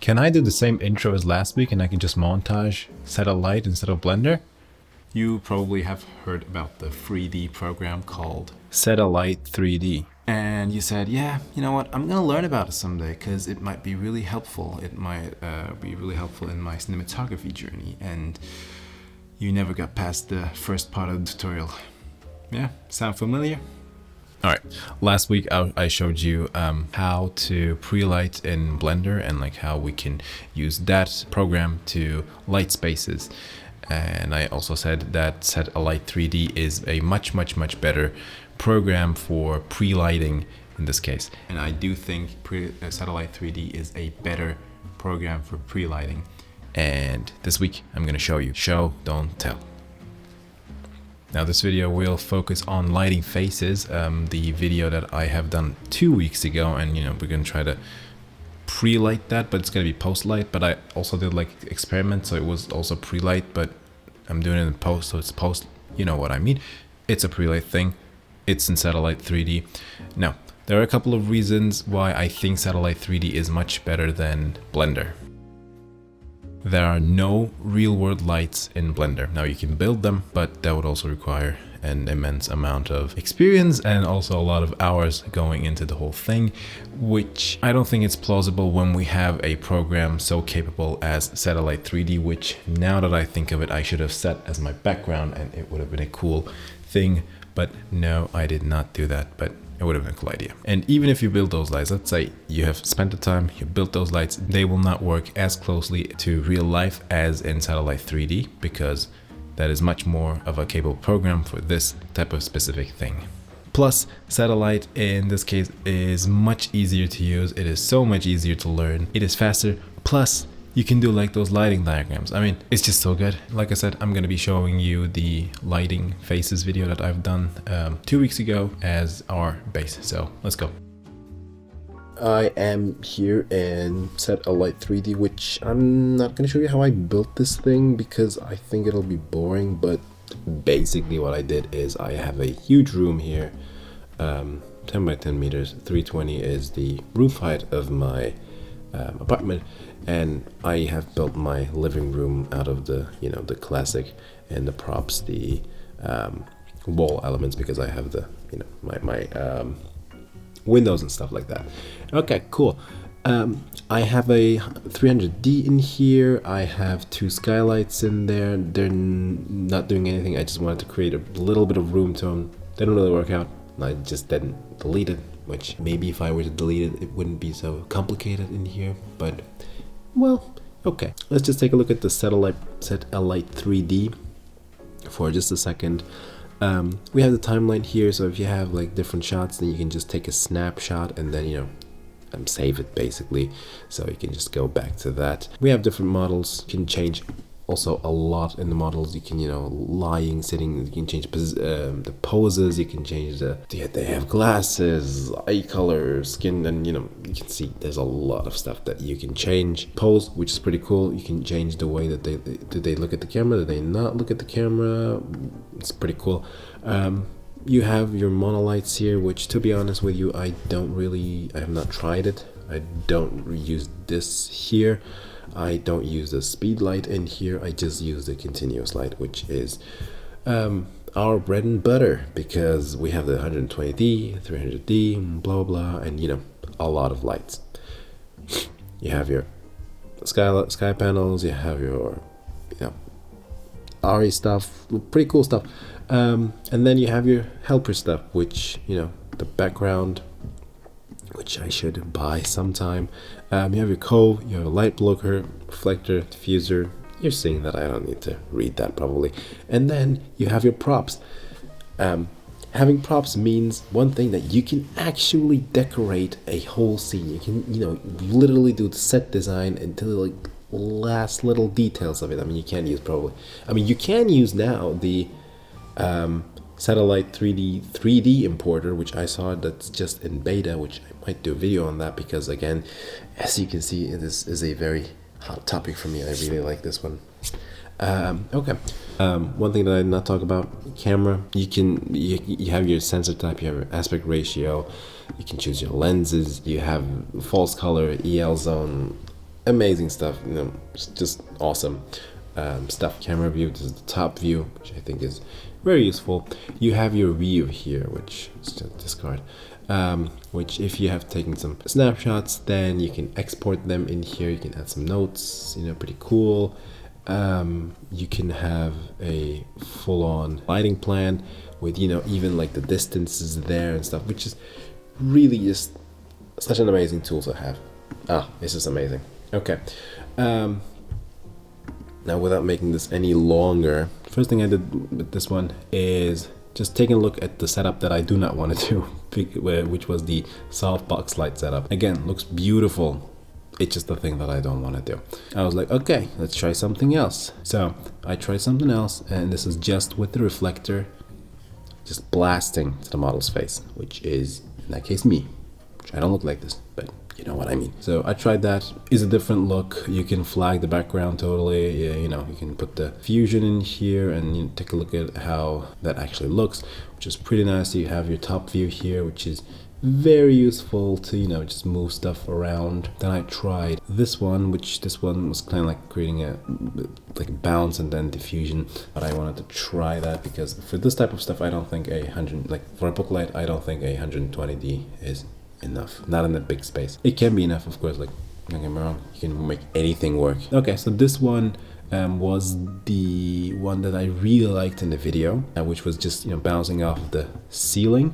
Can I do the same intro as last week and I can just montage set.a.light instead of Blender? You probably have heard about the 3D program called set.a.light.3d. And you said, yeah, you know what, I'm gonna learn about it someday because it might be really helpful. It might be really helpful in my cinematography journey. And you never got past the first part of the tutorial. Yeah, sound familiar? All right, last week I showed you how to pre-light in Blender and like how we can use that program to light spaces. And I also said that set.a.light.3d is a much better program for pre-lighting in this case. And I do think set.a.light.3d is a better program for pre-lighting. And this week I'm gonna show you. Show, don't tell. Now this video will focus on lighting faces, the video that I have done 2 weeks ago, and you know, we're gonna try to pre-light that, but it's gonna be post-light. But I also did like experiment, so it was also pre-light, but I'm doing it in post, so it's post, you know what I mean. It's a pre-light thing, it's in set.a.light.3d. Now, there are a couple of reasons why I think set.a.light.3d is much better than Blender. There are no real-world lights in Blender. Now you can build them, but that would also require an immense amount of experience and also a lot of hours going into the whole thing, which I don't think it's plausible when we have a program so capable as set.a.light.3d, which now that I think of it, I should have set as my background and it would have been a cool thing. But no, I did not do that, but it would have been a cool idea. And even if you build those lights, let's say you have spent the time, you built those lights, they will not work as closely to real life as in set.a.light.3d because that is much more of a capable program for this type of specific thing. Plus, set.a.light in this case is much easier to use. It is so much easier to learn. It is faster. Plus, you can do like those lighting diagrams. I mean, it's just so good. Like I said, I'm going to be showing you the lighting faces video that I've done 2 weeks ago as our base. So let's go. I am here in set.a.light.3d, which I'm not going to show you how I built this thing because I think it'll be boring. But basically what I did is I have a huge room here, 10 by 10 meters. 320 is the roof height of my apartment. And I have built my living room out of the, you know, the classic and the props, the wall elements, because I have the, you know, my windows and stuff like that. Okay, cool. I have a 300D in here. I have 2 skylights in there. They're not doing anything. I just wanted to create a little bit of room tone. They don't really work out. I just didn't delete it, which maybe if I were to delete it, it wouldn't be so complicated in here, but well, okay. Let's just take a look at the set.a.light.3d for just a second. We have the timeline here, so if you have like different shots, then you can just take a snapshot and then, you know, save it basically. So you can just go back to that. We have different models. You can change also a lot in the models. You can, you know, lying, sitting, you can change the poses, you can change they have glasses, eye color, skin, and you know, you can see there's a lot of stuff that you can change. Pose, which is pretty cool. You can change the way that they look at the camera, do they not look at the camera. It's pretty cool. You have your monolights here, which to be honest with you, I have not tried it. I don't use this here. I don't use the speed light in here. I just use the continuous light, which is our bread and butter because we have the 120D, 300D, blah blah, and you know, a lot of lights. You have your sky panels. You have your, you know, RE stuff, pretty cool stuff, and then you have your helper stuff, which, you know, the background, which I should buy sometime. You have your cove, you have a light blocker, reflector, diffuser. You're seeing that, I don't need to read that probably. And then you have your props. Having props means one thing, that you can actually decorate a whole scene. You can, you know, literally do the set design until like last little details of it. I mean, you can use now the set.a.light.3d 3D importer, which I saw that's just in beta, which I might do a video on that because, again, as you can see, this is a very hot topic for me. I really like this one. Okay. One thing that I did not talk about, camera. You have your sensor type, you have your aspect ratio, you can choose your lenses, you have false color, EL zone, amazing stuff, you know, it's just awesome stuff. Camera view, this is the top view, which I think is very useful. You have your view here, which is just discard, which if you have taken some snapshots, then you can export them in here. You can add some notes, you know, pretty cool. You can have a full-on lighting plan with, you know, even like the distances there and stuff, which is really just such an amazing tool to have. This is amazing. Okay, now without making this any longer, first thing I did with this one is just taking a look at the setup that I do not want to do, which was the softbox light setup. Again, looks beautiful. It's just the thing that I don't want to do. I was like, okay, let's try something else. So I tried something else, and this is just with the reflector, just blasting to the model's face, which is, in that case, me. Which I don't look like this, but you know what I mean. So I tried that. It's a different look. You can flag the background totally. Yeah, you know, you can put the fusion in here and you take a look at how that actually looks, which is pretty nice. You have your top view here, which is very useful to, you know, just move stuff around. Then I tried this one, which this one was kind of like creating a like bounce and then diffusion, but I wanted to try that because for this type of stuff I don't think for a book light I don't think a 120D is enough, not in a big space. It can be enough, of course, like, don't get me wrong, you can make anything work. Okay, so this one was the one that I really liked in the video, which was just, you know, bouncing off the ceiling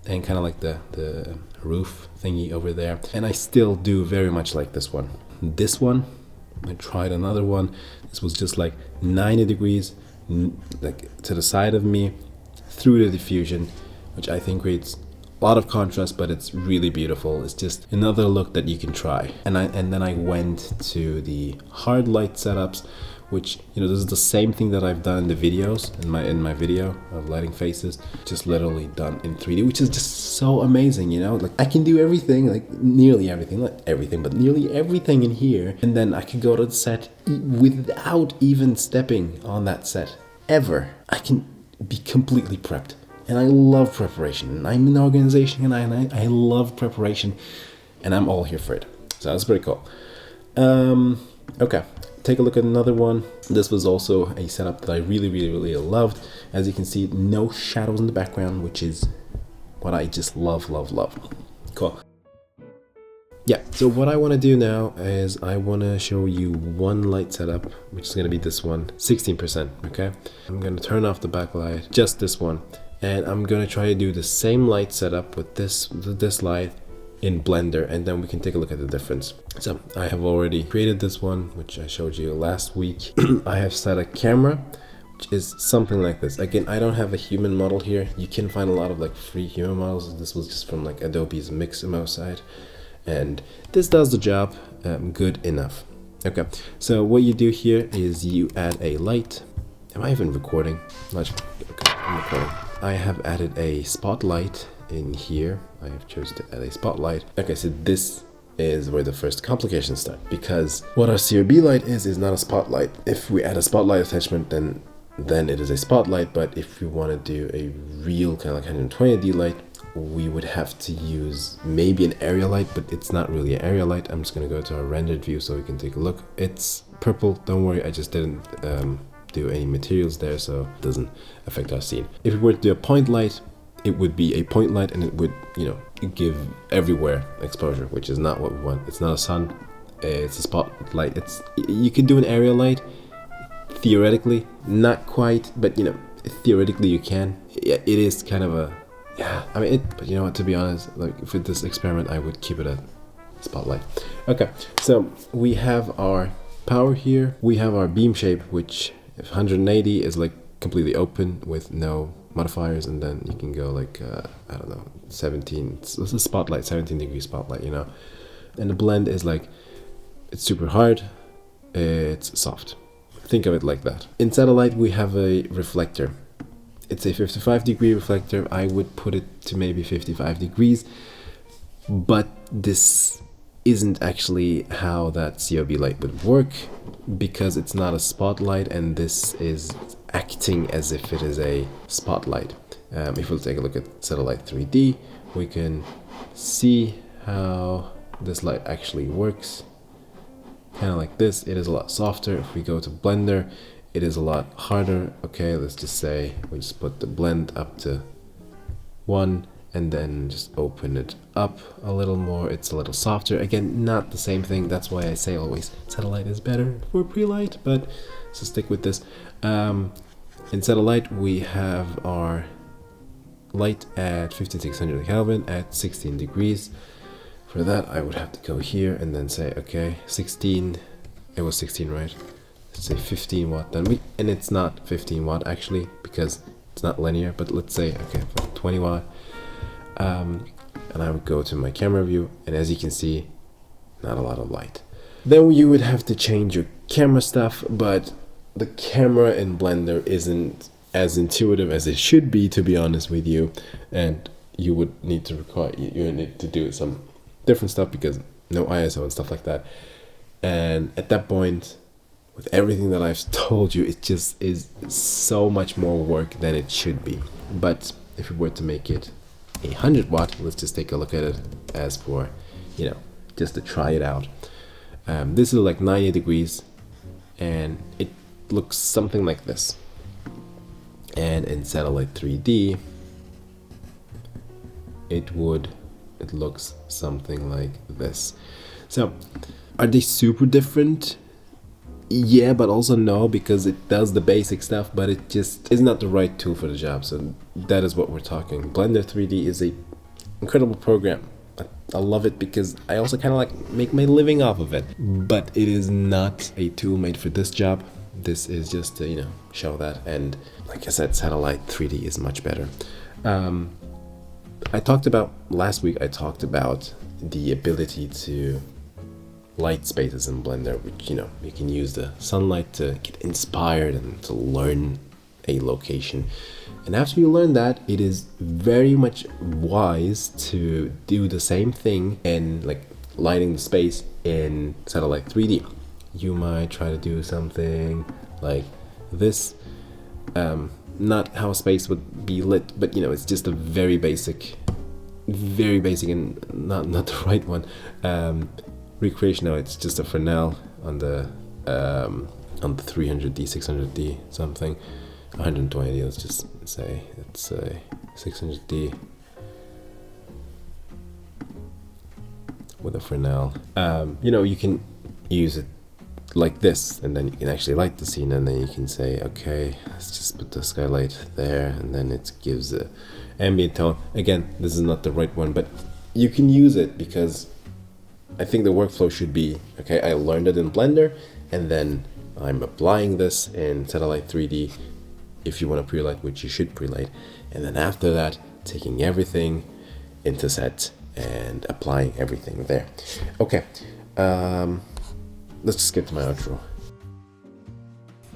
and kind of like the roof thingy over there. And I still do very much like this one. This one, I tried another one. This was just like 90 degrees, like to the side of me, through the diffusion, which I think creates a lot of contrast, but it's really beautiful. It's just another look that you can try. And then I went to the hard light setups, which, you know, this is the same thing that I've done in the videos, in my video of lighting faces, just literally done in 3D, which is just so amazing, you know? Like, I can do everything, like nearly everything, not everything, but nearly everything in here, and then I can go to the set without even stepping on that set, ever. I can be completely prepped. And I love preparation. I'm in an organization and I love preparation, and I'm all here for it. So that's pretty cool. Okay, take a look at another one. This was also a setup that I really loved. As you can see, no shadows in the background, which is what I just love. Cool. Yeah, so what I want to do now is I want to show you one light setup, which is going to be this one, 16%, okay? I'm going to turn off the backlight, just this one. And I'm gonna try to do the same light setup with this light in Blender, and then we can take a look at the difference. So I have already created this one, which I showed you last week. I have set a camera, which is something like this. Again, I don't have a human model here. You can find a lot of like free human models. This was just from like Adobe's Mixamo site, and this does the job good enough. Okay, so what you do here is you add a light. Am I even recording? Okay, I'm recording. I have added a spotlight in here. I have chosen to add a spotlight. Okay, so this is where the first complications start, because what our CRB light is not a spotlight. If we add a spotlight attachment, then it is a spotlight. But if we want to do a real kind of like 120D light, we would have to use maybe an area light, but it's not really an area light. I'm just gonna go to our rendered view so we can take a look. It's purple, don't worry, I just didn't do any materials there, so it doesn't affect our scene. If we were to do a point light, it would be a point light, and it would, you know, give everywhere exposure, which is not what we want. It's not a sun, it's a spotlight. You could do an area light theoretically, not quite, but you know, theoretically you can. It is kind of a, yeah, I mean, but you know what, to be honest, like for this experiment I would keep it a spotlight. Okay, so we have our power here, we have our beam shape, which if 180 is like completely open with no modifiers, and then you can go like I don't know, 17, it's a spotlight, 17-degree spotlight, you know. And the blend is like, it's super hard, it's soft. Think of it like that. In set.a.light we have a reflector. It's a 55-degree reflector. I would put it to maybe 55 degrees, but this isn't actually how that COB light would work, because it's not a spotlight, and this is acting as if it is a spotlight. If we'll take a look at set.a.light.3d, we can see how this light actually works. kind of like this, it is a lot softer. If we go to Blender, it is a lot harder. Okay, let's just say we just put the blend up to 1 and then just open it up a little more. It's a little softer. Again, not the same thing. That's why I say always set.a.light is better for pre-light, but so stick with this. In set.a.light, we have our light at 5600 Kelvin at 16 degrees. For that, I would have to go here and then say, okay, 16, it was 16, right? Let's say 15 watt then. And it's not 15 watt actually, because it's not linear, but let's say, okay, 20 watt. And I would go to my camera view, and as you can see, not a lot of light. Then you would have to change your camera stuff, but the camera in Blender isn't as intuitive as it should be, to be honest with you, and you would need to do some different stuff because no ISO and stuff like that. And at that point, with everything that I've told you, it just is so much more work than it should be. But if we were to make it 100 watt, let's just take a look at it as for, you know, just to try it out. This is like 90 degrees and it looks something like this. And in set.a.light 3D, it looks something like this. So are they super different? Yeah, but also no, because it does the basic stuff, but it just is not the right tool for the job. So that is what we're talking. Blender 3D is a incredible program. I love it because I also kind of like make my living off of it, but it is not a tool made for this job. This is just to, you know, show that. And like I said, set.a.light 3D is much better. Last week I talked about the ability to light spaces in Blender, which, you know, you can use the sunlight to get inspired and to learn a location. And after you learn that, it is very much wise to do the same thing and like lighting the space in set.a.light 3D. You might try to do something like this. Not how a space would be lit, but you know, it's just a very basic and not the right one. Recreation now, it's just a Fresnel on the 300D, 600D something, 120D. Let's just say it's a 600D with a Fresnel. You know, you can use it like this, and then you can actually light the scene, and then you can say, okay, let's just put the skylight there, and then it gives a ambient tone. Again, this is not the right one, but you can use it because I think the workflow should be, okay, I learned it in Blender, and then I'm applying this in set.a.light 3D if you want to pre-light, which you should pre-light, and then after that, taking everything into set and applying everything there. Okay, let's just get to my outro.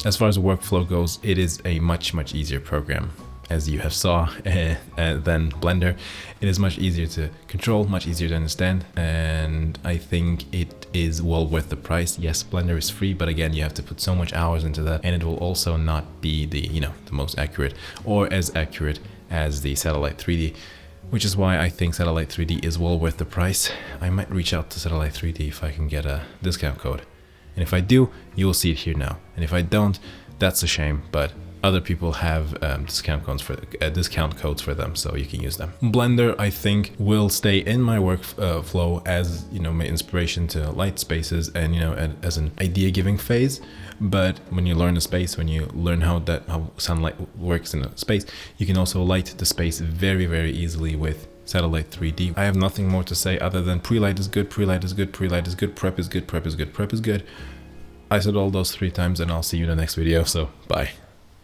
As far as the workflow goes, it is a much easier program. As you have saw than Blender. It is much easier to control, much easier to understand, and I think it is well worth the price. Yes, Blender is free, but again, you have to put so much hours into that, and it will also not be the, you know, the most accurate or as accurate as the set.a.light 3D, which is why I think set.a.light 3D is well worth the price. I might reach out to set.a.light 3D if I can get a discount code, and if I do, you will see it here now, and if I don't, that's a shame, but other people have discount codes for them, so you can use them. Blender, I think, will stay in my workflow as, you know, my inspiration to light spaces and, you know, as an idea-giving phase. But when you learn a space, when you learn how sunlight works in a space, you can also light the space very easily with set.a.light 3D. I have nothing more to say other than pre-light is good, pre-light is good, pre-light is good, prep is good, prep is good, prep is good. I said all those 3 times, and I'll see you in the next video, so bye.